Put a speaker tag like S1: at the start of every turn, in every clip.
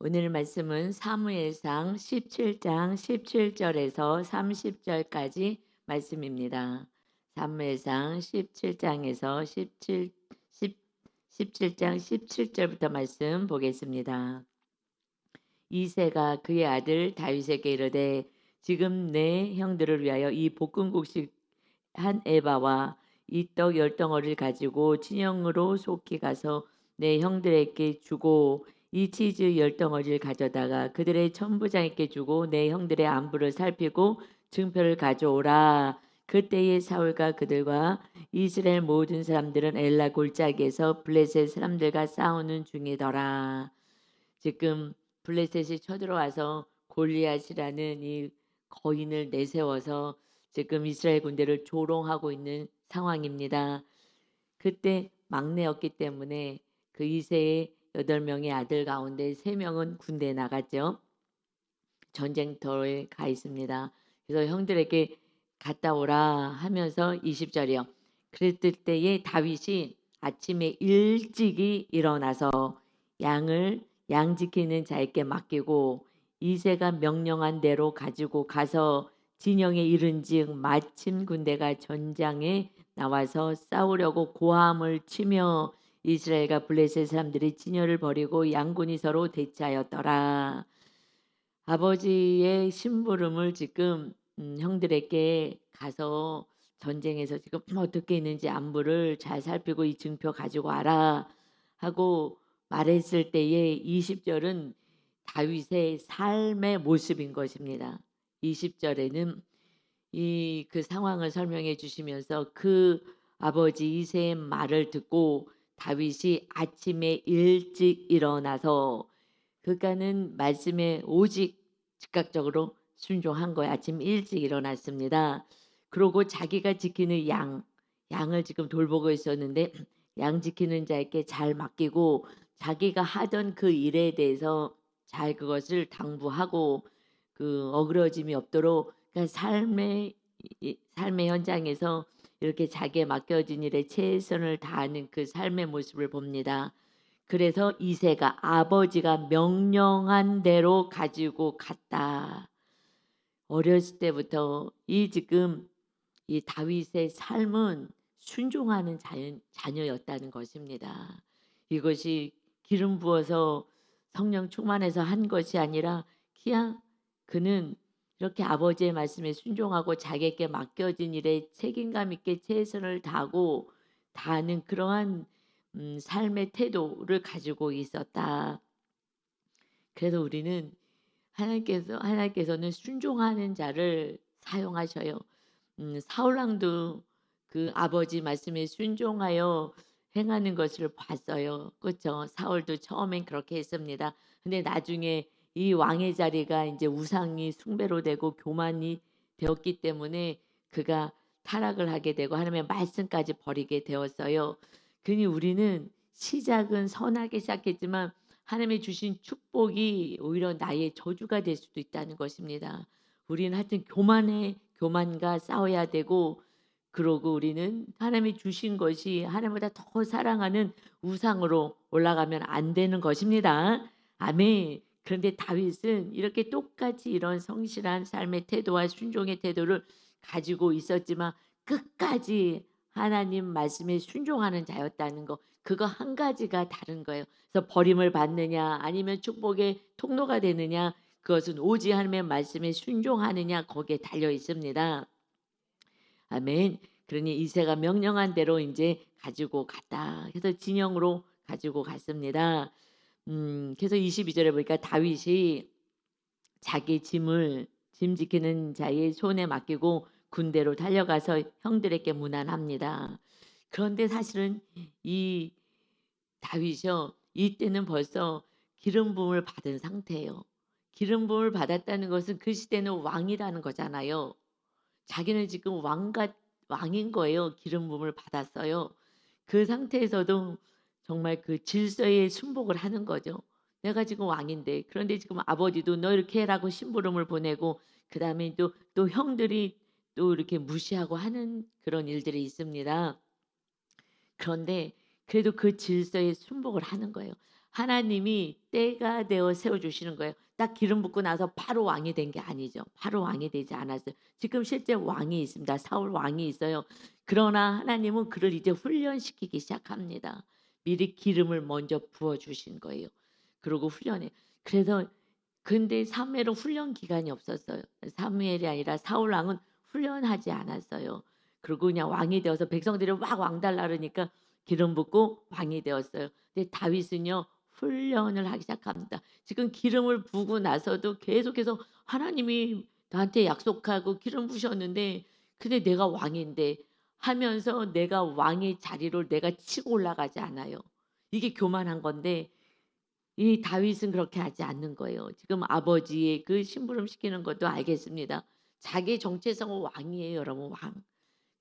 S1: 오늘 말씀은 사무엘상 17장 17절에서 30절까지 말씀입니다. 사무엘상 17장에서 17장 17절부터 말씀 보겠습니다. 이새가 그의 아들 다윗에게 이르되 지금 내 형들을 위하여 이 볶음국식 한 에바와 이 떡 10덩어리를 가지고 진영으로 속히 가서 내 형들에게 주고 이 치즈 10덩어리를 가져다가 그들의 천부장에게 주고 내 형들의 안부를 살피고 증표를 가져오라. 그때에 사울과 그들과 이스라엘 모든 사람들은 엘라 골짜기에서 블레셋 사람들과 싸우는 중이더라. 지금 블레셋이 쳐들어와서 골리앗이라는 이 거인을 내세워서 지금 이스라엘 군대를 조롱하고 있는 상황입니다. 그때 막내였기 때문에 그 이세의 8명의 아들 가운데 3명은 군대에 나갔죠. 전쟁터에 가 있습니다. 그래서 형들에게 갔다 오라 하면서 20절이요. 그랬을 때에 다윗이 아침에 일찍이 일어나서 양 지키는 자에게 맡기고 이새가 명령한 대로 가지고 가서 진영에 이른즉 마침 군대가 전장에 나와서 싸우려고 고함을 치며 이스라엘과 블레셋 사람들이 진열을 벌이고 양군이 서로 대치하였더라. 아버지의 심부름을 지금 형들에게 가서 전쟁에서 지금 어떻게 있는지 안부를 잘 살피고 이 증표 가지고 와라 하고 말했을 때에 20절은 다윗의 삶의 모습인 것입니다. 20절에는 이 그 상황을 설명해 주시면서 그 아버지 이새의 말을 듣고 다윗이 아침에 일찍 일어나서 그가는 말씀에 오직 즉각적으로 순종한 거예요. 아침 일찍 일어났습니다. 그러고 자기가 지키는 양을 지금 돌보고 있었는데 양 지키는 자에게 잘 맡기고 자기가 하던 그 일에 대해서 잘 그것을 당부하고 그 어그러짐이 없도록 그러니까 삶의 현장에서 이렇게 자기에 맡겨진 일에 최선을 다하는 그 삶의 모습을 봅니다. 그래서 이새가 아버지가 명령한 대로 가지고 갔다. 어렸을 때부터 이 지금 이 다윗의 삶은 순종하는 자녀였다는 것입니다. 이것이 기름 부어서 성령 충만해서 한 것이 아니라 그냥 그는 이렇게 아버지의 말씀에 순종하고 자기에게 맡겨진 일에 책임감 있게 최선을 다하는 그러한 삶의 태도를 가지고 있었다. 그래서 우리는 하나님께서는 순종하는 자를 사용하셔요. 사울 왕도 그 아버지 말씀에 순종하여 행하는 것을 봤어요. 그렇죠? 사울도 처음엔 그렇게 했습니다. 근데 나중에 이 왕의 자리가 이제 우상이 숭배로 되고 교만이 되었기 때문에 그가 타락을 하게 되고 하나님의 말씀까지 버리게 되었어요. 그러니 우리는 시작은 선하게 시작했지만 하나님의 주신 축복이 오히려 나의 저주가 될 수도 있다는 것입니다. 우리는 하여튼 교만과 싸워야 되고 그러고 우리는 하나님이 주신 것이 하나님보다 더 사랑하는 우상으로 올라가면 안 되는 것입니다. 아멘. 그런데 다윗은 이렇게 똑같이 이런 성실한 삶의 태도와 순종의 태도를 가지고 있었지만 끝까지 하나님 말씀에 순종하는 자였다는 거. 그거 한 가지가 다른 거예요. 그래서 버림을 받느냐 아니면 축복의 통로가 되느냐 그것은 오직 하나님의 말씀에 순종하느냐 거기에 달려 있습니다. 아멘. 그러니 이새가 명령한 대로 이제 가지고 갔다. 그래서 진영으로 가지고 갔습니다. 그래서 22절에 보니까 다윗이 자기 짐 지키는 자의 손에 맡기고 군대로 달려가서 형들에게 문안합니다. 그런데 사실은 이 다윗이요 이때는 벌써 기름 부음을 받은 상태예요. 기름 부음을 받았다는 것은 그 시대는 왕이라는 거잖아요. 자기는 지금 왕인 거예요. 기름 부음을 받았어요. 그 상태에서도 정말 그 질서에 순복을 하는 거죠. 내가 지금 왕인데 그런데 지금 아버지도 너 이렇게 해라고 심부름을 보내고 그다음에 또 형들이 또 이렇게 무시하고 하는 그런 일들이 있습니다. 그런데 그래도 그 질서에 순복을 하는 거예요. 하나님이 때가 되어 세워 주시는 거예요. 딱 기름 붓고 나서 바로 왕이 된 게 아니죠. 바로 왕이 되지 않았어요. 지금 실제 왕이 있습니다. 사울 왕이 있어요. 그러나 하나님은 그를 이제 훈련시키기 시작합니다. 미리 기름을 먼저 부어 주신 거예요. 그리고 훈련해. 그래서 근데 사무엘은 훈련 기간이 없었어요. 사무엘이 아니라 사울 왕은 훈련하지 않았어요. 그리고 그냥 왕이 되어서 백성들이 막 왕 달라 그러니까 기름 붓고 왕이 되었어요. 근데 다윗은요 훈련을 하기 시작합니다. 지금 기름을 부고 나서도 계속해서 하나님이 나한테 약속하고 기름 부으셨는데 근데 내가 왕인데 하면서 내가 왕의 자리로 내가 치고 올라가지 않아요. 이게 교만한 건데 이 다윗은 그렇게 하지 않는 거예요. 지금 아버지의 그 심부름시키는 것도 알겠습니다. 자기 정체성은 왕이에요, 여러분 왕.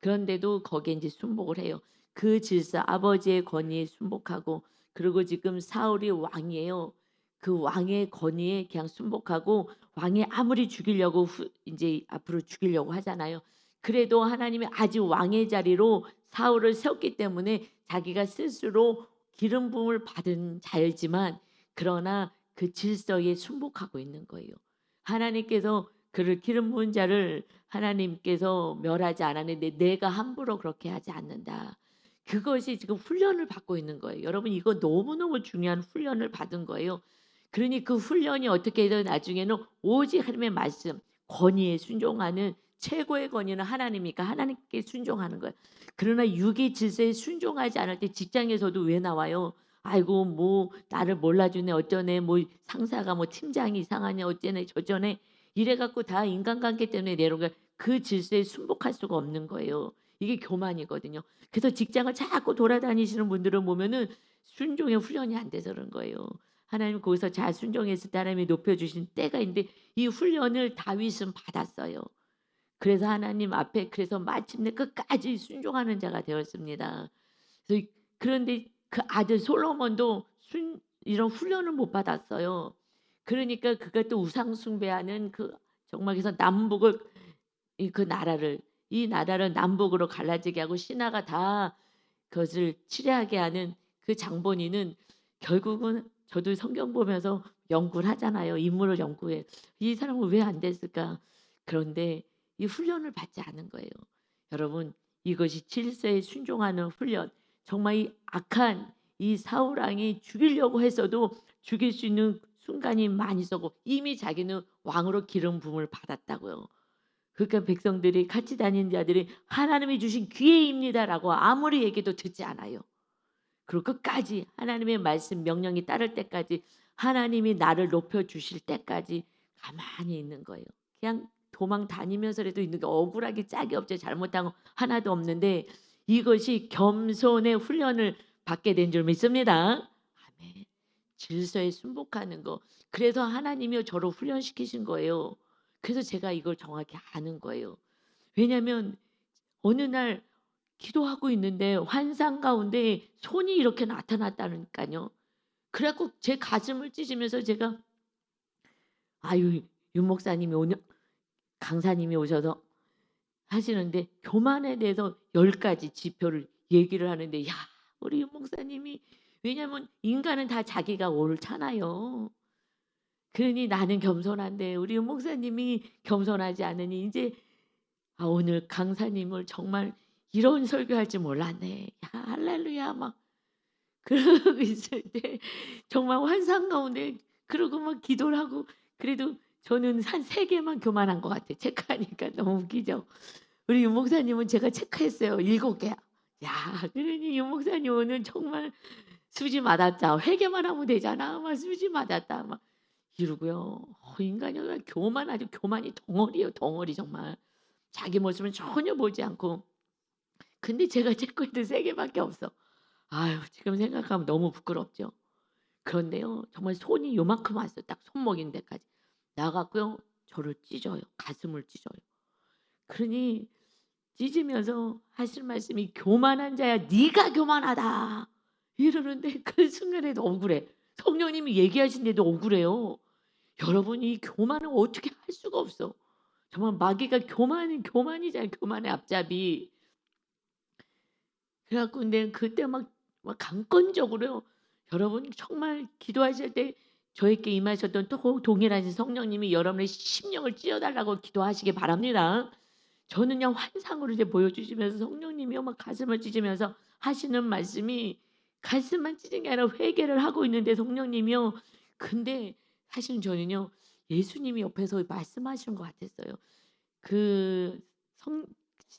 S1: 그런데도 거기에 이제 순복을 해요. 그 질서 아버지의 권위에 순복하고 그리고 지금 사울이 왕이에요. 그 왕의 권위에 그냥 순복하고 왕이 아무리 죽이려고 이제 앞으로 죽이려고 하잖아요. 그래도 하나님이 아직 왕의 자리로 사울을 세웠기 때문에 자기가 스스로 기름 부음을 받은 자이지만 그러나 그 질서에 순복하고 있는 거예요. 하나님께서 그를 기름 부은 자를 하나님께서 멸하지 않았는데 내가 함부로 그렇게 하지 않는다. 그것이 지금 훈련을 받고 있는 거예요. 여러분 이거 너무너무 중요한 훈련을 받은 거예요. 그러니 그 훈련이 어떻게든 나중에는 오직 하나님의 말씀, 권위에 순종하는 최고의 권위는 하나님이니까 하나님께 순종하는 거예요. 그러나 육의 질서에 순종하지 않을 때 직장에서도 왜 나와요? 아이고 뭐 나를 몰라주네 어쩌네 뭐 상사가 뭐 팀장이 이상하네 어쩌네 저쩌네 이래 갖고 다 인간관계 때문에 내려가 그 질서에 순복할 수가 없는 거예요. 이게 교만이거든요. 그래서 직장을 자꾸 돌아다니시는 분들을 보면은 순종의 훈련이 안 돼서 그런 거예요. 하나님 거기서 잘 순종해서 하나님이 높여주신 때가 있는데 이 훈련을 다윗은 받았어요. 그래서 하나님 앞에 그래서 마침내 끝까지 순종하는 자가 되었습니다. 그래서 그런데 그 아들 솔로몬도 이런 훈련을 못 받았어요. 그러니까 그가 또 우상 숭배하는 그 정말 그래서 남북을 그 나라를 이 나라를 남북으로 갈라지게 하고 신하가 다 그것을 치레하게 하는 그 장본인은 결국은 저도 성경 보면서 연구를 하잖아요. 인물을 연구해. 이 사람은 왜 안 됐을까? 그런데 이 훈련을 받지 않은 거예요. 여러분 이것이 질서에 순종하는 훈련. 정말 이 악한 이 사울 왕이 죽이려고 했어도 죽일 수 있는 순간이 많이 있었고 이미 자기는 왕으로 기름 부음을 받았다고요. 그러니까 백성들이 같이 다니는 자들이 하나님이 주신 기회입니다라고 아무리 얘기도 듣지 않아요. 그리고 끝까지 하나님의 말씀 명령이 따를 때까지 하나님이 나를 높여 주실 때까지 가만히 있는 거예요. 그냥 도망 다니면서라도 있는 게 억울하기 짝이 없죠. 잘못한 거 하나도 없는데 이것이 겸손의 훈련을 받게 된 줄 믿습니다. 아멘. 질서에 순복하는 거. 그래서 하나님이 저를 훈련시키신 거예요. 그래서 제가 이걸 정확히 아는 거예요. 왜냐하면 어느 날 기도하고 있는데 환상 가운데 손이 이렇게 나타났다니까요. 그래갖고 제 가슴을 찢으면서 제가 아유 윤 목사님이 오늘 강사님이 오셔서 하시는데 교만에 대해서 10가지 지표를 얘기를 하는데 야 우리 윤 목사님이 왜냐하면 인간은 다 자기가 옳잖아요. 그러니 나는 겸손한데 우리 윤 목사님이 겸손하지 않으니 이제 아 오늘 강사님을 정말 이런 설교할 줄 몰랐네. 야 할렐루야 막 그러고 있을 때 정말 환상 가운데 그러고 막 기도를 하고 그래도 저는 한 3개만 교만한 것 같아요. 체크하니까 너무 웃기죠. 우리 윤 목사님은 제가 체크했어요. 7개야. 야 그러니 윤 목사님 오늘 정말 수지 맞았다. 회개만 하면 되잖아. 막 수지 맞았다. 막 이러고요. 인간이 교만 아주 교만이 덩어리예요. 덩어리 정말. 자기 모습은 전혀 보지 않고 근데 제가 체크해도 3개밖에 없어. 아유 지금 생각하면 너무 부끄럽죠. 그런데요. 정말 손이 요만큼 왔어요. 딱 손목인 데까지. 나와 갖고요. 저를 찢어요. 가슴을 찢어요. 그러니 찢으면서 하실 말씀이 "교만한 자야 네가 교만하다." 이러는데 그 순간에도 억울해. 성령님이 얘기하신데도 억울해요. 여러분 이 교만은 어떻게 할 수가 없어. 정말 마귀가 교만이잖아요. 교만의 앞잡이. 그래 갖고 근데 그때 막 강권적으로요. 여러분 정말 기도하실 때 저에게 임하셨던 또 동일하신 성령님이 여러분의 심령을 찌어 달라고 기도하시기 바랍니다. 저는요 환상으로 이제 보여주시면서 성령님이요 막 가슴을 찢으면서 하시는 말씀이 가슴만 찢은 게 아니라 회개를 하고 있는데 성령님이요. 근데 사실은 저는요 예수님이 옆에서 말씀하시는 것 같았어요. 그 성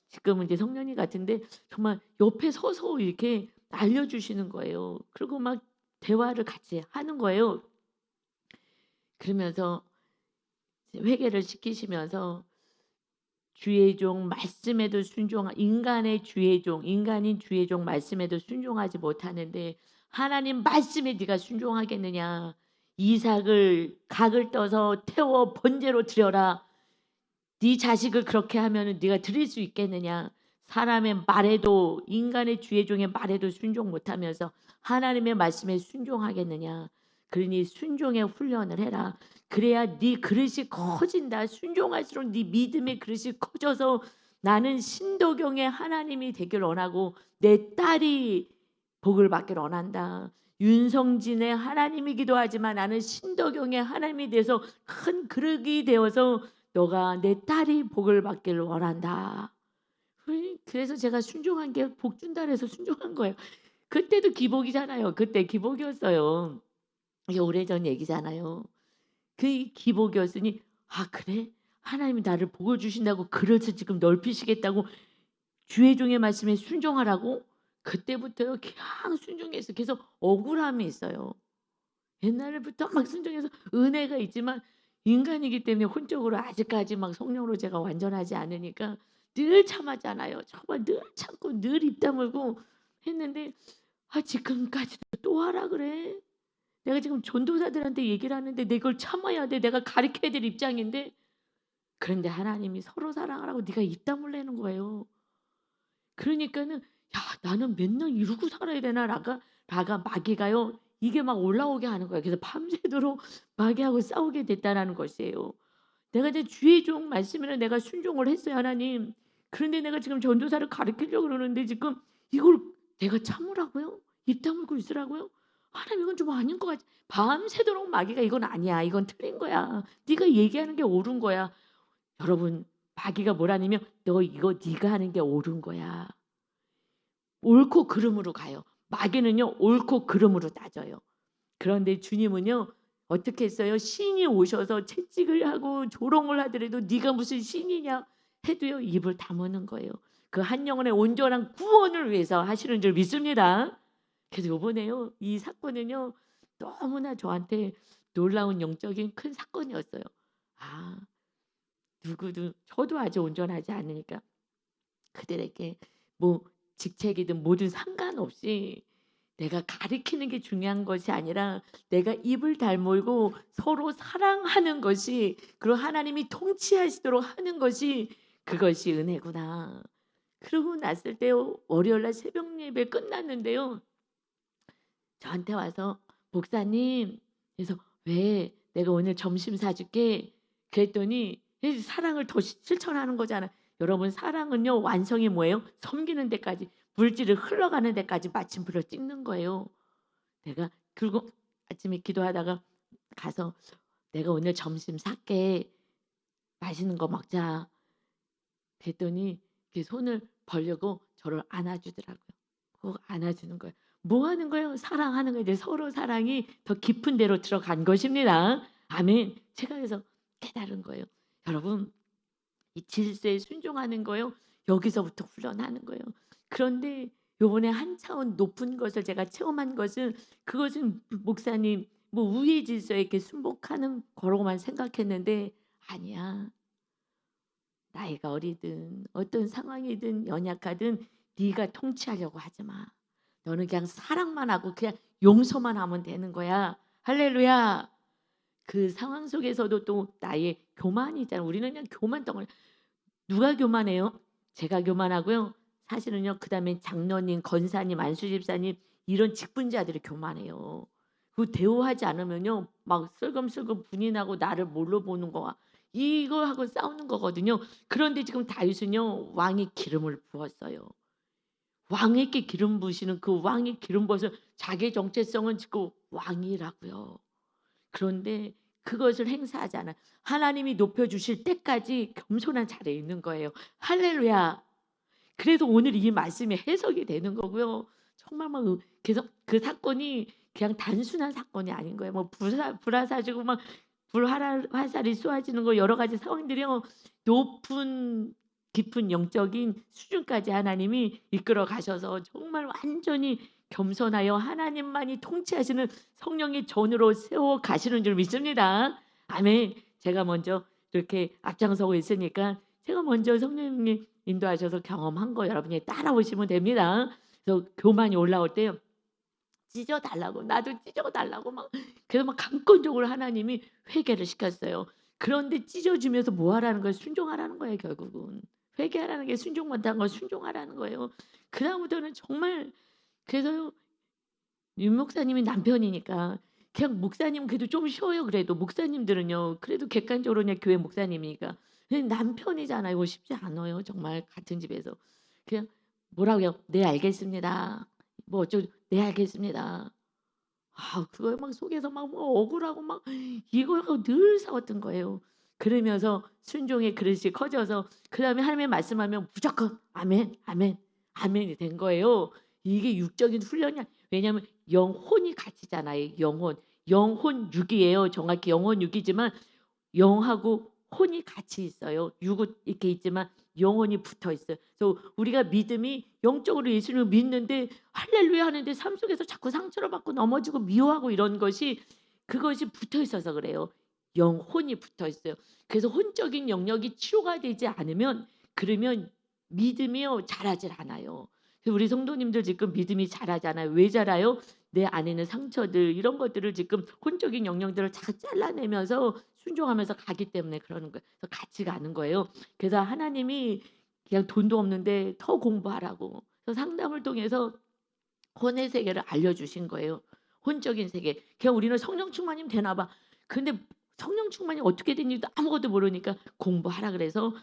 S1: 지금은 이제 성년이 같은데 정말 옆에 서서 이렇게 알려주시는 거예요. 그리고 막 대화를 같이 하는 거예요. 그러면서 이제 회개를 시키시면서 주의 종 말씀에도 인간의 주의 종 인간인 주의 종 말씀에도 순종하지 못하는데 하나님 말씀에 네가 순종하겠느냐. 이삭을 각을 떠서 태워 번제로 드려라. 네 자식을 그렇게 하면은 네가 드릴 수 있겠느냐. 사람의 말에도 인간의 주의 종의 말에도 순종 못하면서 하나님의 말씀에 순종하겠느냐. 그러니 순종의 훈련을 해라. 그래야 네 그릇이 커진다. 순종할수록 네 믿음의 그릇이 커져서 나는 신도경의 하나님이 되길 원하고 내 딸이 복을 받길 원한다. 윤성진의 하나님이기도 하지만 나는 신도경의 하나님이 돼서 큰 그릇이 되어서 너가 내 딸이 복을 받기를 원한다. 그래서 제가 순종한 게 복 준다 그래서 순종한 거예요. 그때도 기복이잖아요. 그때 기복이었어요. 이게 오래전 얘기잖아요. 그 기복이었으니 아 그래? 하나님이 나를 복을 주신다고 그릇을 지금 넓히시겠다고 주의 종의 말씀에 순종하라고? 그때부터요 그냥 순종해서 계속 억울함이 있어요. 옛날부터 막 순종해서 은혜가 있지만 인간이기 때문에 혼적으로 아직까지 막 성령으로 제가 완전하지 않으니까 늘 참았잖아요. 정말 늘 참고 늘 입 다물고 했는데 아 지금까지도 또 하라 그래. 내가 지금 전도사들한테 얘기를 하는데 내 걸 참아야 돼. 내가 가르쳐야 될 입장인데 그런데 하나님이 서로 사랑하라고 네가 입 다물라는 거예요. 그러니까는 '야 나는 맨날 이러고 살아야 되나?' 라가 마귀가요. 이게 막 올라오게 하는 거예요. 그래서 밤새도록 마귀하고 싸우게 됐다라는 것이에요. 내가 이제 주의 종 말씀에는 내가 순종을 했어요 하나님. 그런데 내가 지금 전도사를 가르치려고 그러는데 지금 이걸 내가 참으라고요? 입 다물고 있으라고요? 하나님 이건 좀 아닌 것 같아. 밤새도록 마귀가 "이건 아니야. 이건 틀린 거야. 네가 얘기하는 게 옳은 거야." 여러분 마귀가 뭐라냐면 "너 이거 네가 하는 게 옳은 거야." 옳고 그름으로 가요. 마귀는요 옳고 그름으로 따져요. 그런데 주님은요 어떻게 했어요? 신이 오셔서 채찍을 하고 조롱을 하더라도 네가 무슨 신이냐 해도요 입을 다무는 거예요. 그 한 영혼의 온전한 구원을 위해서 하시는 줄 믿습니다. 그래서 요번에요 이 사건은요 너무나 저한테 놀라운 영적인 큰 사건이었어요. 아 누구도 저도 아직 온전하지 않으니까 그들에게 뭐 직책이든 뭐든 상관없이 내가 가리키는 게 중요한 것이 아니라 내가 입을 다물고 서로 사랑하는 것이 그리고 하나님이 통치하시도록 하는 것이 그것이 은혜구나. 그러고 났을 때요. 월요일 날 새벽 예배 끝났는데요. 저한테 와서 "목사님." 그래서 "왜? 내가 오늘 점심 사줄게." 그랬더니 이 사랑을 더 실천하는 거잖아요. 여러분 사랑은요 완성이 뭐예요? 섬기는 데까지 물질을 흘러가는 데까지 마침표를 찍는 거예요. 내가 그리고 아침에 기도하다가 가서 "내가 오늘 점심 살게. 맛있는 거 먹자." 그랬더니 이렇게 손을 벌려고 저를 안아주더라고요. 꼭 안아주는 거예요. 뭐 하는 거예요? 사랑하는 거예요. 이제 서로 사랑이 더 깊은 데로 들어간 것입니다. 아멘. 제가 그래서 깨달은 거예요. 여러분 이 질서에 순종하는 거요. 여기서부터 훈련하는 거예요. 그런데 요번에 한 차원 높은 것을 제가 체험한 것은 그것은 목사님 뭐 우의 질서에 이렇게 순복하는 거로만 생각했는데 아니야. 나이가 어리든 어떤 상황이든 연약하든 네가 통치하려고 하지 마. 너는 그냥 사랑만 하고 그냥 용서만 하면 되는 거야. 할렐루야. 그 상황 속에서도 또 나의 교만이 있잖아. 우리는 그냥 교만 덩어리. 누가 교만해요? 제가 교만하고요. 사실은요. 그다음에 장로님, 권사님, 안수집사님 이런 직분자들이 교만해요. 그 대우하지 않으면요. 막 슬금슬금 분이 나고 나를 뭘로 보는 거야. 이거하고 싸우는 거거든요. 그런데 지금 다윗은요. 왕이 기름을 부었어요. 왕에게 기름 부으시는 그 왕의 기름 부어서 자기의 정체성은 지금 왕이라고요. 그런데 그것을 행사하지 않아요. 하나님이 높여주실 때까지 겸손한 자리에 있는 거예요. 할렐루야. 그래서 오늘 이 말씀이 해석이 되는 거고요. 정말 막 그래서 그 사건이 그냥 단순한 사건이 아닌 거예요. 뭐 불화사지고 막 화살이 쏘아지는 거 여러 가지 상황들이요. 높은 깊은 영적인 수준까지 하나님이 이끌어 가셔서 정말 완전히 겸손하여 하나님만이 통치하시는 성령의 전으로 세워 가시는 줄 믿습니다. 아멘. 제가 먼저 이렇게 앞장서고 있으니까 제가 먼저 성령님이 인도하셔서 경험한 거 여러분이 따라오시면 됩니다. 그래서 교만이 올라올 때 찢어 달라고 나도 찢어 달라고 막 그래서 막 강권적으로 하나님이 회개를 시켰어요. 그런데 찢어 주면서 뭐 하라는 거예요? 순종하라는 거예요, 결국은. 회개하라는 게 순종 못한 건 순종하라는 거예요. 그다음부터는 정말 그래서요. 윤 목사님이 남편이니까 그냥 목사님은 그래도 좀 쉬어요. 그래도 목사님들은요. 그래도 객관적으로 그냥 교회 목사님이니까 그냥 남편이잖아요. 이거 쉽지 않아요. 정말 같은 집에서 그냥 뭐라고 해요? "네 알겠습니다." 뭐 어쩌고 "네 알겠습니다." 아 그거에 막 속에서 막 뭐 억울하고 막 이거 갖고 늘 싸웠던 거예요. 그러면서 순종의 그릇이 커져서 그다음에 하나님의 말씀하면 무조건 아멘, 아멘, 아멘이 된 거예요. 이게 육적인 훈련이 왜냐하면 영혼이 갇히잖아요. 영혼. 영혼 육이에요. 정확히 영혼 육이지만 영하고 혼이 같이 있어요. 육은 이렇게 있지만 영혼이 붙어 있어요. 그래서 우리가 믿음이 영적으로 예수님을 믿는데 할렐루야 하는데 삶 속에서 자꾸 상처를 받고 넘어지고 미워하고 이런 것이 그것이 붙어 있어서 그래요. 영혼이 붙어 있어요. 그래서 혼적인 영역이 치유가 되지 않으면 그러면 믿음이요 자라질 않아요. 그래서 우리 성도님들 지금 믿음이 자라잖아요. 왜 자라요? 내 안에 있는 상처들 이런 것들을 지금 혼적인 영역들을 다 잘라내면서 순종하면서 가기 때문에 그러는 거예요. 그래서 같이 가는 거예요. 그래서 하나님이 그냥 돈도 없는데 더 공부하라고. 그래서 상담을 통해서 혼의 세계를 알려주신 거예요. 혼적인 세계. 그냥 우리는 성령 충만이면 되나 봐. 근데 성령 충만이 어떻게 되는지도 아무것도 모르니까 공부하라 그래서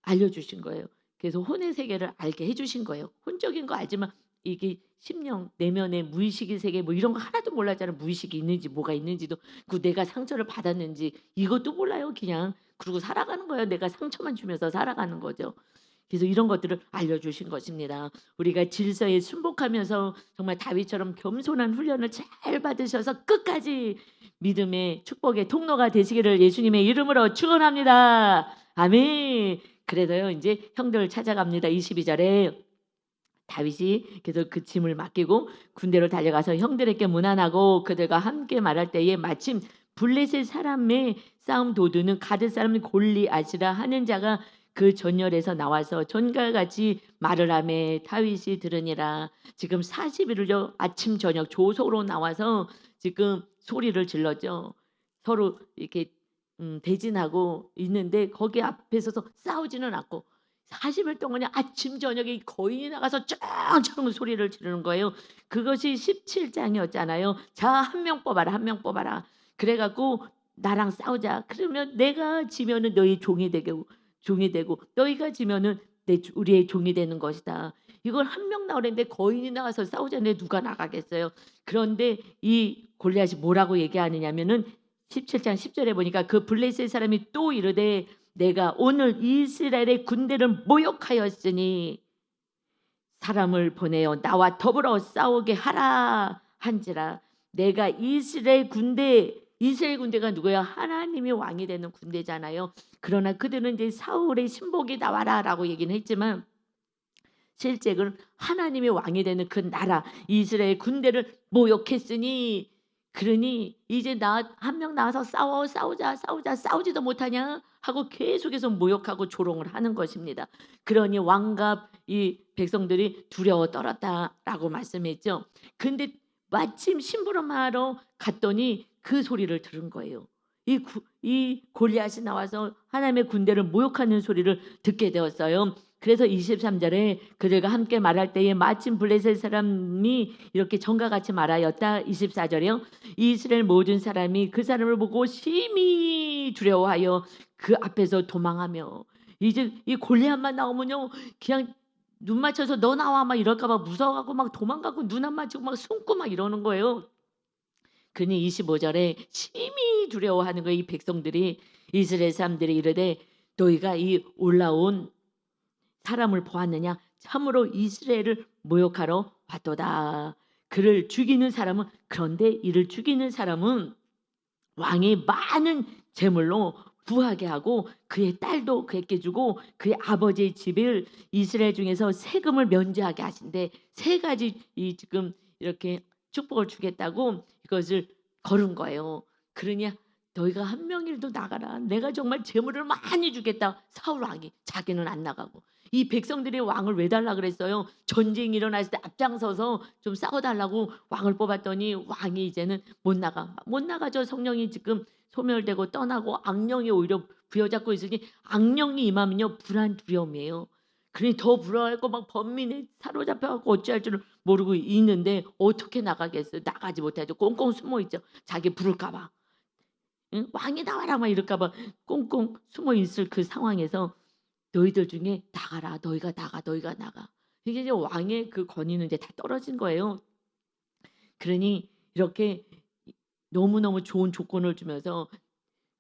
S1: 알려주신 거예요. 그래서 혼의 세계를 알게 해주신 거예요. 혼적인 거 알지만 이게 심령 내면의 무의식의 세계 뭐 이런 거 하나도 몰랐잖아요. 무의식이 있는지 뭐가 있는지도 그 내가 상처를 받았는지 이것도 몰라요. 그냥 그러고 살아가는 거예요. 내가 상처만 주면서 살아가는 거죠. 그래서 이런 것들을 알려주신 것입니다. 우리가 질서에 순복하면서 정말 다윗처럼 겸손한 훈련을 잘 받으셔서 끝까지 믿음의 축복의 통로가 되시기를 예수님의 이름으로 축원합니다. 아멘. 그래서요 이제 형들을 찾아갑니다. 22절에 다윗이 그래서 그 짐을 맡기고 군대로 달려가서 형들에게 문안하고 그들과 함께 말할 때에 마침 블레셋 사람의 싸움 도두는 가드 사람 골리앗이라 하는 자가 그 전열에서 나와서 전과 같이 말을 하매 다윗이 들으니라. 지금 40일을요 아침 저녁 조소로 나와서 지금 소리를 질렀죠. 서로 이렇게 대진하고 있는데 거기 앞에 서서 싸우지는 않고 40일 동안에 아침 저녁에 거인이 나가서 쫑쫑 소리를 지르는 거예요. 그것이 17장이었잖아요. 자, 한 명 뽑아라. 한 명 뽑아라. 그래 갖고 나랑 싸우자. 그러면 내가 지면은 너희 종이 되고 너희가 지면은 우리의 종이 되는 것이다. 이걸 한 명 나오는데 거인이 나가서 싸우자는데 누가 나가겠어요. 그런데 이 골리앗이 뭐라고 얘기하느냐면은 17장 10절에 보니까 그 블레셋 사람이 또 이르되 내가 오늘 이스라엘의 군대를 모욕하였으니 사람을 보내어 나와 더불어 싸우게 하라 한지라. 내가 이스라엘 군대가 누구야? 하나님이 왕이 되는 군대잖아요. 그러나 그들은 이제 사울의 신복이 나와라라고 얘기는 했지만 실제는 하나님의 왕이 되는 그 나라 이스라엘 군대를 모욕했으니 그러니 이제 나 한 명 나와서 싸우자 싸우지도 못하냐 하고 계속해서 모욕하고 조롱을 하는 것입니다. 그러니 왕과 이 백성들이 두려워 떨었다라고 말씀했죠. 근데 마침 심부름하러 갔더니 그 소리를 들은 거예요. 이 골리앗이 나와서 하나님의 군대를 모욕하는 소리를 듣게 되었어요. 그래서 23절에 그들과 함께 말할 때에 마침 블레셋 사람이 이렇게 전과 같이 말하였다. 24절에요. 이스라엘 모든 사람이 그 사람을 보고 심히 두려워하여 그 앞에서 도망하며 이제 이 골리앗만 나오면요 그냥 눈 맞춰서 "너 나와." 막 이럴까 봐 무서워 갖고 막 도망가고 눈 안 맞추고 막 숨고 막 이러는 거예요. 그러니 25 절에 심히 두려워하는 거예요. 이 백성들이 이스라엘 사람들이 이르되 "너희가 이 올라온 사람을 보았느냐? 참으로 이스라엘을 모욕하러 왔도다." 그를 죽이는 사람은 그런데 이를 죽이는 사람은 왕이 많은 재물로 부하게 하고 그의 딸도 그에게 주고 그의 아버지의 집을 이스라엘 중에서 세금을 면제하게 하신대. 세 가지 이 지금 이렇게 축복을 주겠다고 이것을 걸은 거예요. 그러냐 너희가 한 명이라도 나가라. 내가 정말 재물을 많이 주겠다. 사울 왕이 자기는 안 나가고 이 백성들이 왕을 왜 달라 그랬어요? 전쟁이 일어났을 때 앞장서서 좀 싸워달라고 왕을 뽑았더니 왕이 이제는 못 나가. 못 나가죠. 성령이 지금 소멸되고 떠나고 악령이 오히려 부여잡고 있으니 악령이 임하면요 불안 두려움이에요. 그러니 더 불안하고 막 번민에 사로잡혀갖고 어찌할 줄을 모르고 있는데 어떻게 나가겠어요? 나가지 못하죠. 꽁꽁 숨어 있죠. 자기 부를까봐. 응? 왕이 나와라 막 이럴까봐 꽁꽁 숨어 있을 그 상황에서 너희들 중에 나가라. 너희가 나가. 너희가 나가. 이게 이제 왕의 그 권위는 이제 다 떨어진 거예요. 그러니 이렇게 너무너무 좋은 조건을 주면서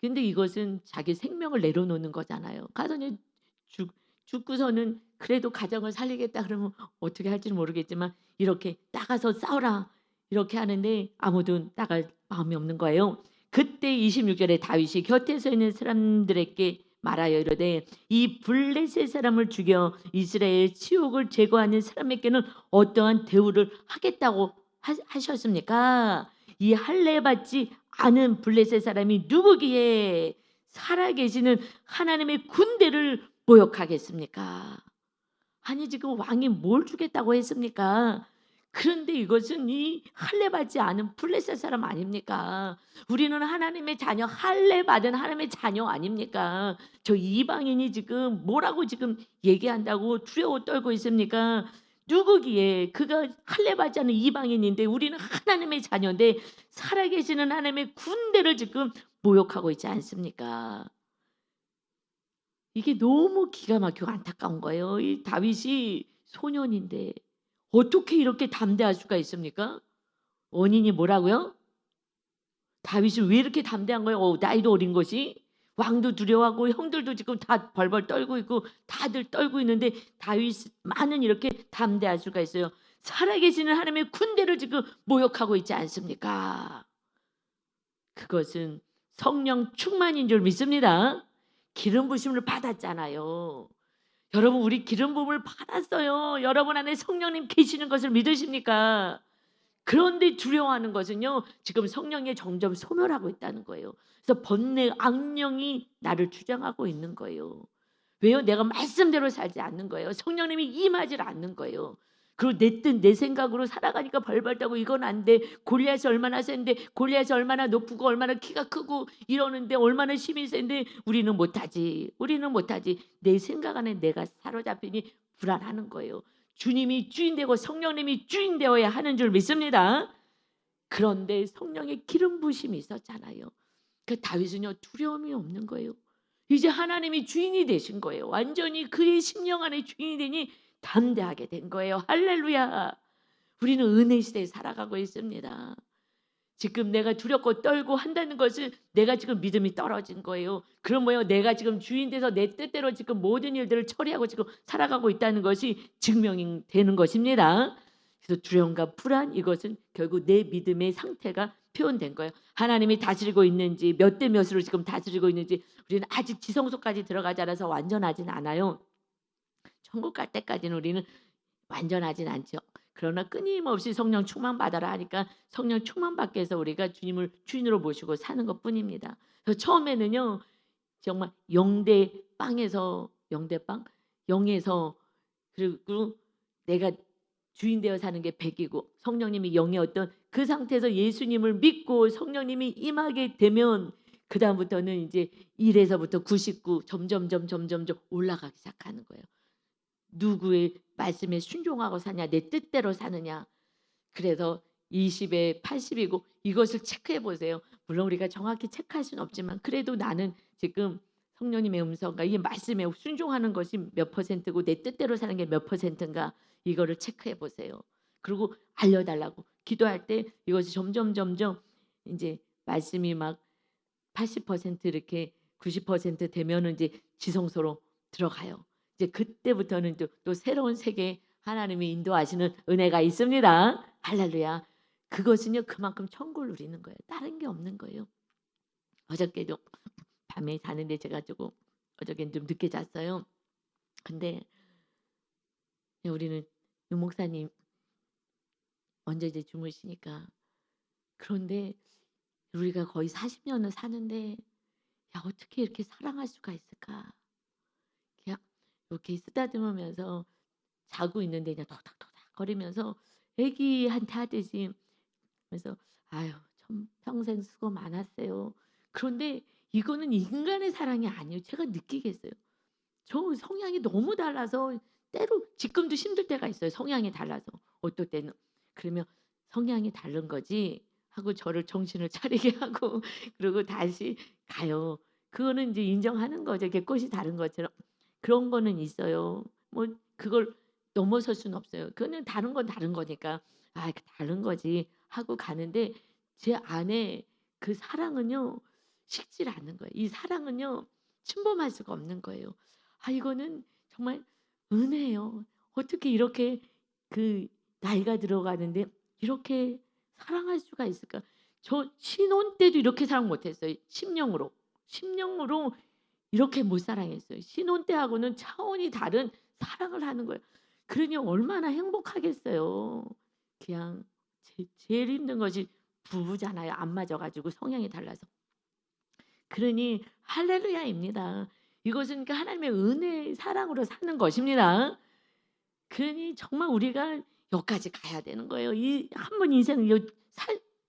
S1: 근데 이것은 자기 생명을 내려놓는 거잖아요. 가서 이제 죽고서는 그래도 가정을 살리겠다 그러면 어떻게 할지는 모르겠지만 이렇게 "나가서 싸우라." 이렇게 하는데 아무도 나갈 마음이 없는 거예요. 그때 26 절에 다윗이 곁에 서 있는 사람들에게 말하여 이르되 "이 블레셋 사람을 죽여 이스라엘의 치욕을 제거하는 사람에게는 어떠한 대우를 하겠다고 하셨습니까? 이 할례 받지 않은 블레셋 사람이 누구기에 살아계시는 하나님의 군대를 모욕하겠습니까?" 아니 지금 왕이 뭘 주겠다고 했습니까? 그런데 이것은 이 할례 받지 않은 블레셋 사람 아닙니까? 우리는 하나님의 자녀, 할례 받은 하나님의 자녀 아닙니까? 저 이방인이 지금 뭐라고 지금 얘기한다고 두려워 떨고 있습니까? 누구기에 그가 할례 받지 않은 이방인인데 우리는 하나님의 자녀인데 살아계시는 하나님의 군대를 지금 모욕하고 있지 않습니까? 이게 너무 기가 막히고 안타까운 거예요. 이 다윗이 소년인데 어떻게 이렇게 담대할 수가 있습니까? 원인이 뭐라고요? 다윗이 왜 이렇게 담대한 거예요? 나이도 어린 것이 왕도 두려워하고 형들도 지금 다 벌벌 떨고 있고 다들 떨고 있는데 다윗만은 이렇게 담대할 수가 있어요. 살아계시는 하나님의 군대를 지금 모욕하고 있지 않습니까? 그것은 성령 충만인 줄 믿습니다. 기름 부심을 받았잖아요. 여러분 우리 기름 부음을 받았어요. 여러분 안에 성령님 계시는 것을 믿으십니까? 그런데 두려워하는 것은요. 지금 성령이 점점 소멸하고 있다는 거예요. 그래서 번뇌 악령이 나를 주장하고 있는 거예요. 왜요? 내가 말씀대로 살지 않는 거예요. 성령님이 임하지 않는 거예요. 그리고 내 뜻 내 생각으로 살아가니까 벌벌 떠고 이건 안 돼. 골리앗이 얼마나 센데 골리앗이 얼마나 높고 얼마나 키가 크고 이러는데 얼마나 힘이 센데 우리는 못하지. 우리는 못하지. 내 생각 안에 내가 사로잡히니 불안하는 거예요. 주님이 주인 되고 성령님이 주인 되어야 하는 줄 믿습니다. 그런데 성령의 기름 부심이 있었잖아요. 그 다윗은요 두려움이 없는 거예요. 이제 하나님이 주인이 되신 거예요. 완전히 그의 심령 안에 주인이 되니 담대하게 된 거예요. 할렐루야. 우리는 은혜 시대에 살아가고 있습니다. 지금 내가 두렵고 떨고 한다는 것은 내가 지금 믿음이 떨어진 거예요. 그럼 뭐예요? 내가 지금 주인 돼서 내 뜻대로 지금 모든 일들을 처리하고 지금 살아가고 있다는 것이 증명이 되는 것입니다. 그래서 두려움과 불안 이것은 결국 내 믿음의 상태가 표현된 거예요. 하나님이 다스리고 있는지 몇 대 몇으로 지금 다스리고 있는지 우리는 아직 지성소까지 들어가지 않아서 완전하진 않아요. 천국 갈 때까지는 우리는 완전하진 않죠. 그러나 끊임없이 성령 충만 받아라 하니까 성령 충만 받기 위해서 우리가 주님을 주인으로 모시고 사는 것뿐입니다. 그래서 처음에는요. 정말 영대 빵에서 영대빵? 영에서 그리고 내가 주인 되어 사는 게 100이고 성령님이 영이었던 그 상태에서 예수님을 믿고 성령님이 임하게 되면 그다음부터는 이제 1에서부터 99 점점점 올라가기 시작하는 거예요. 누구의 말씀에 순종하고 사냐 내 뜻대로 사느냐. 그래서 20에 80이고 이것을 체크해 보세요. 물론 우리가 정확히 체크할 수는 없지만 그래도 나는 지금 성령님의 음성과 이 말씀에 순종하는 것이 몇 퍼센트고 내 뜻대로 사는 게 몇 퍼센트인가 이거를 체크해 보세요. 그리고 알려달라고 기도할 때 이것이 점점 이제 말씀이 막 80% 이렇게 90% 되면은 이제 지성소로 들어가요. 이제 그때부터는 또 새로운 세계에 하나님이 인도하시는 은혜가 있습니다. 할렐루야. 그것은요 그만큼 천국을 누리는 거예요. 다른 게 없는 거예요. 어저께도 밤에 자는데 제가 조금 어저께는 좀 늦게 잤어요. 근데 우리는 유 목사님 먼저 이제 주무시니까 그런데 우리가 거의 40년을 사는데 야 어떻게 이렇게 사랑할 수가 있을까? 그냥 이렇게 쓰다듬으면서 자고 있는데 그냥 토닥토닥 거리면서 애기한테 하듯이 그래서 아유 참 평생 수고 많았어요. 그런데 이거는 인간의 사랑이 아니에요. 제가 느끼겠어요. 저 성향이 너무 달라서 때로 지금도 힘들 때가 있어요. 성향이 달라서 어떨 때는 그러면 성향이 다른 거지 하고 저를 정신을 차리게 하고 그리고 다시 가요. 그거는 이제 인정하는 거죠. 이렇게 꽃이 다른 것처럼 그런 거는 있어요. 뭐 그걸 넘어설 수는 없어요. 그거는 다른 건 다른 거니까 아 다른 거지 하고 가는데 제 안에 그 사랑은요 식질 않는 거예요. 이 사랑은요 침범할 수가 없는 거예요. 아 이거는 정말 은혜예요. 어떻게 이렇게 그 나이가 들어가는데 이렇게 사랑할 수가 있을까? 저 신혼 때도 이렇게 사랑 못 했어요. 심령으로. 심령으로 이렇게 못 사랑했어요. 신혼 때하고는 차원이 다른 사랑을 하는 거예요. 그러니 얼마나 행복하겠어요. 그냥 제일 힘든 것이 부부잖아요. 안 맞아 가지고 성향이 달라서. 그러니 할렐루야입니다. 이것은 그러니까 하나님의 은혜의 사랑으로 사는 것입니다. 그러니 정말 우리가 여기까지 가야 되는 거예요. 이 한 번 인생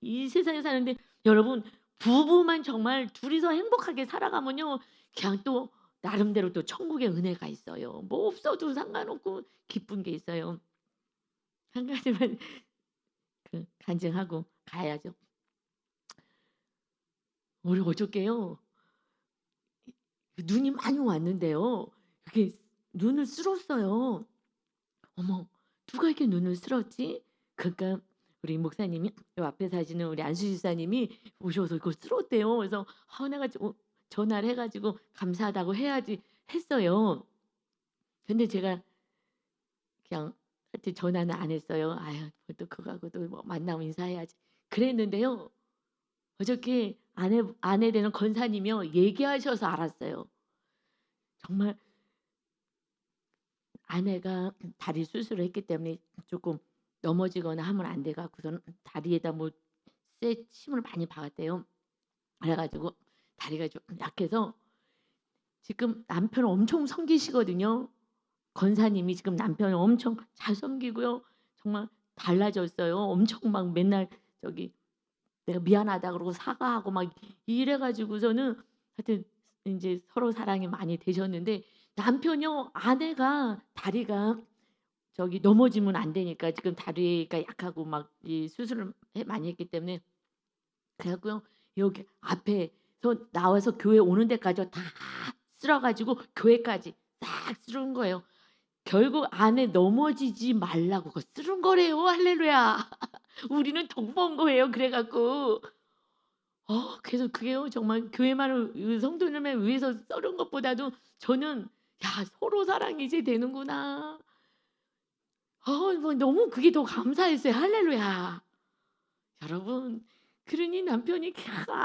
S1: 이 세상에 사는데 여러분 부부만 정말 둘이서 행복하게 살아가면요. 그냥 또 나름대로 또 천국의 은혜가 있어요. 뭐 없어도 상관없고 기쁜 게 있어요. 한 가지만 간증하고 가야죠. 우리 어저께요. 눈이 많이 왔는데요. 이렇게 눈을 쓸었어요. 어머 누가 이렇게 눈을 쓸었지? 그러니까 우리 목사님이 요 앞에 사시는 우리 안수 집사님이 오셔서 이걸 쓸었대요. 그래서 내가 전화를 해 가지고 감사하다고 해야지 했어요. 근데 제가 그냥 하여튼 전화는 안 했어요. 아유 또 그거하고도 뭐 만나면 인사해야지. 그랬는데요. 어저께 아내 되는 권사님이요. 얘기하셔서 알았어요. 정말 아내가 다리 수술을 했기 때문에 조금 넘어지거나 하면 안 돼 갖고서는 다리에다 뭐 쇠 침을 많이 박았대요. 그래 가지고 다리가 좀 약해서 지금 남편을 엄청 섬기시거든요. 권사님이 지금 남편을 엄청 잘 섬기고요. 정말 달라졌어요. 엄청 막 맨날 저기 내가 미안하다 그러고 사과하고 막 이래 가지고서는 하여튼 인제 서로 사랑이 많이 되셨는데 남편이요 아내가 다리가 저기 넘어지면 안 되니까 지금 다리가 약하고 막 이 수술을 많이 했기 때문에 그래 갖고요. 여기 앞에서 나와서 교회 오는 데까지 다 쓸어 가지고 교회까지 싹 쓸은 거예요. 결국 아내 넘어지지 말라고 그거 쓸은 거래요. 할렐루야. 우리는 덕 본 거예요. 그래 갖고 그래서 그게요 정말 교회만을 성도님을 위해서 써는 것보다도 저는 '야 서로 사랑이 이제 되는구나.' 뭐 너무 그게 더 감사했어요. 할렐루야. 여러분 그러니 남편이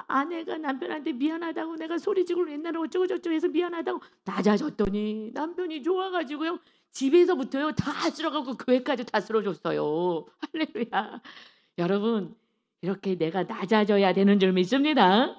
S1: 아내가 남편한테 미안하다고 내가 소리 지르고 옛날에 어쩌고 저쩌고 해서 미안하다고 낮아졌더니 남편이 좋아 가지고요. 집에서부터요 다 쓸어 갖고 교회까지 다 쓸어 줬어요. 할렐루야. 여러분 이렇게 내가 낮아져야 되는 줄 믿습니다.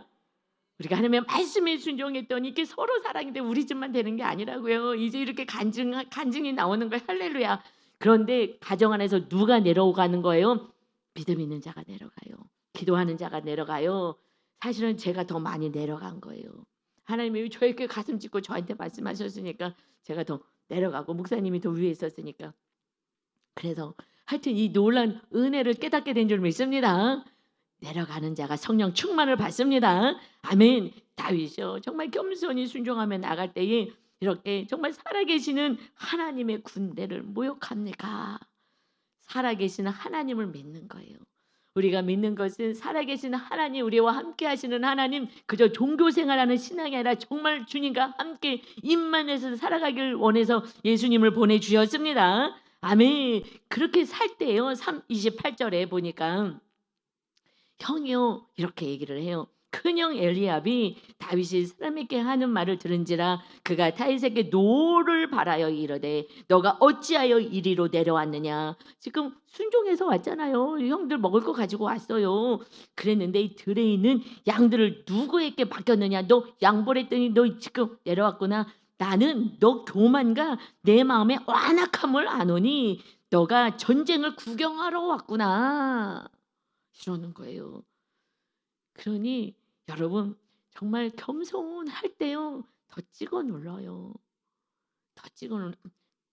S1: 우리가 하나님의 말씀에 순종했더니 이게 서로 사랑인데 우리 집만 되는 게 아니라고요. 이제 이렇게 간증이 나오는 거예요. 할렐루야. 그런데 가정 안에서 누가 내려가는 거예요? 믿음 있는 자가 내려가요. 기도하는 자가 내려가요. 사실은 제가 더 많이 내려간 거예요. 하나님이 저에게 가슴 찢고 저한테 말씀하셨으니까 제가 더 내려가고 목사님이 더 위에 있었으니까. 그래서 하여튼 이 놀란 은혜를 깨닫게 된 줄 믿습니다. 내려가는 자가 성령 충만을 받습니다. 아멘. 다윗이요 정말 겸손히 순종하며 나갈 때에 이렇게 정말 살아계시는 하나님의 군대를 모욕합니까? 살아계시는 하나님을 믿는 거예요. 우리가 믿는 것은 살아계시는 하나님, 우리와 함께 하시는 하나님, 그저 종교 생활하는 신앙이 아니라 정말 주님과 함께 임만해서 살아가길 원해서 예수님을 보내주셨습니다. 아멘. 그렇게 살 때요. 28절에 보니까 형이요 이렇게 얘기를 해요. 큰형 엘리압이 다윗이 사람에게 하는 말을 들은지라 그가 다윗에게 노를 바라여 이르되 너가 어찌하여 이리로 내려왔느냐. 지금 순종해서 왔잖아요. 형들 먹을 거 가지고 왔어요. 그랬는데 이 들에 있는 양들을 누구에게 맡겼느냐. 너 양보했더니 너 지금 내려왔구나. 나는 너 교만과 내 마음의 완악함을 아노니 너가 전쟁을 구경하러 왔구나. 이러는 거예요. 그러니 여러분 정말 겸손할 때요 더 찍어 눌러요. 더 찍어 눌러.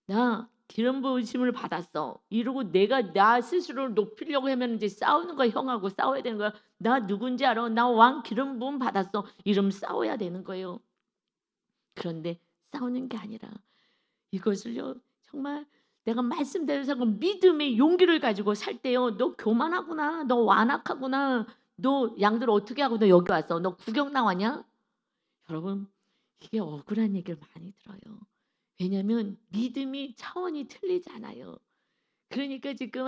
S1: 나 기름 부으심을 받았어. 이러고 내가 나 스스로를 높이려고 하면 이제 싸우는 거야. 형하고 싸워야 되는 거야. 나 누군지 알아? 나 왕 기름 부음 받았어. 이러면 싸워야 되는 거예요. 그런데 싸우는 게 아니라 이것을요 정말 내가 말씀대로 믿음의 용기를 가지고 살 때요. 너 교만하구나. 너 완악하구나. 너 양들 어떻게 하고 너 여기 왔어? 너 구경 나왔냐? 여러분 이게 억울한 얘기를 많이 들어요. 왜냐하면 믿음이 차원이 틀리잖아요. 그러니까 지금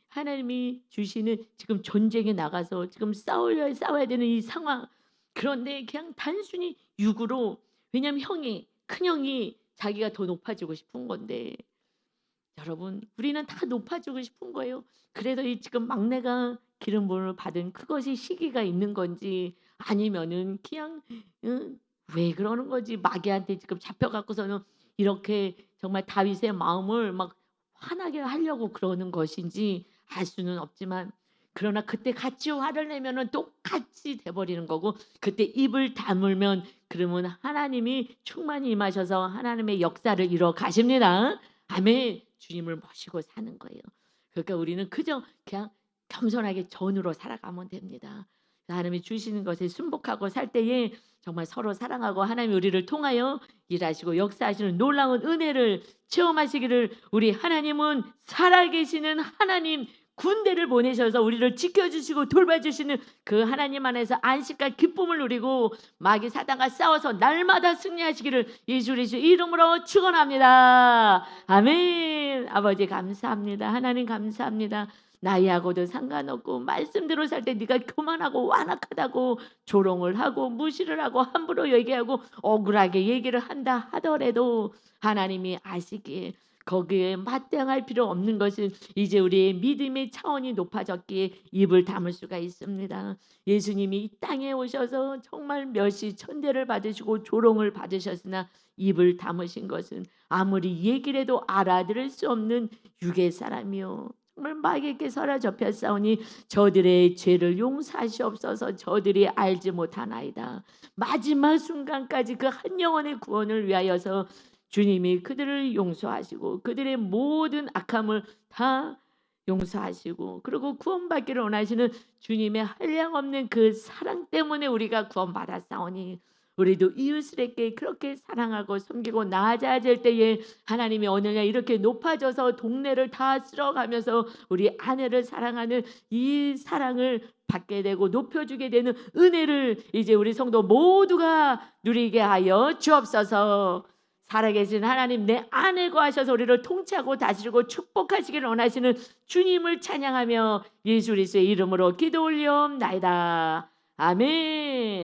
S1: 하나님이 주시는 지금 전쟁에 나가서 지금 싸워야 되는 이 상황. 그런데 그냥 단순히 육으로 왜냐하면 큰형이 자기가 더 높아지고 싶은 건데 여러분 우리는 다 높아지고 싶은 거예요. 그래서 이 지금 막내가 기름 부음을 받은 그것이 시기가 있는 건지 아니면은 그냥 왜 그러는 거지 마귀한테 지금 잡혀갖고서는 이렇게 정말 다윗의 마음을 막 화나게 하려고 그러는 것인지 알 수는 없지만 그러나 그때 같이 화를 내면은 똑같이 돼버리는 거고 그때 입을 다물면 그러면 하나님이 충만히 임하셔서 하나님의 역사를 이뤄 가십니다. 아멘. 주님을 모시고 사는 거예요. 그러니까 우리는 그저 그냥 겸손하게 전으로 살아가면 됩니다. 하나님이 주시는 것에 순복하고 살 때에 정말 서로 사랑하고 하나님이 우리를 통하여 일하시고 역사하시는 놀라운 은혜를 체험하시기를 우리 하나님은 살아계시는 하나님 군대를 보내셔서 우리를 지켜주시고 돌봐주시는 그 하나님 안에서 안식과 기쁨을 누리고 마귀 사단과 싸워서 날마다 승리하시기를 예수 그리스도 이름으로 축원합니다. 아멘. 아버지 감사합니다. 하나님 감사합니다. 나이하고도 상관없고 말씀대로 살 때 네가 교만하고 완악하다고 조롱을 하고 무시를 하고 함부로 얘기하고 억울하게 얘기를 한다 하더라도 하나님이 아시기에 거기에 맞대응할 필요 없는 것은 이제 우리의 믿음의 차원이 높아졌기에 입을 다물 수가 있습니다. 예수님이 이 땅에 오셔서 정말 멸시 천대를 받으시고 조롱을 받으셨으나 입을 다무신 것은 아무리 얘기를 해도 알아들을 수 없는 육의 사람이요 정말 마귀에게 사로잡혔사오니 저들의 죄를 용서하시옵소서. 저들이 알지 못하나이다. 마지막 순간까지 그 한 영혼의 구원을 위하여서 주님이 그들을 용서하시고 그들의 모든 악함을 다 용서하시고 그리고 구원받기를 원하시는 주님의 한량없는 그 사랑 때문에 우리가 구원받았사오니 우리도 이웃에게 그렇게 사랑하고 섬기고 나아질 때에 하나님이 어느 날 이렇게 높아져서 동네를 다 쓸어가면서 우리 아내를 사랑하는 이 사랑을 받게 되고 높여주게 되는 은혜를 이제 우리 성도 모두가 누리게 하여 주옵소서. 살아계신 하나님 내 안에 거하셔서 우리를 통치하고 다스리고 축복하시기를 원하시는 주님을 찬양하며 예수 그리스도의 이름으로 기도 올리옵나이다. 아멘.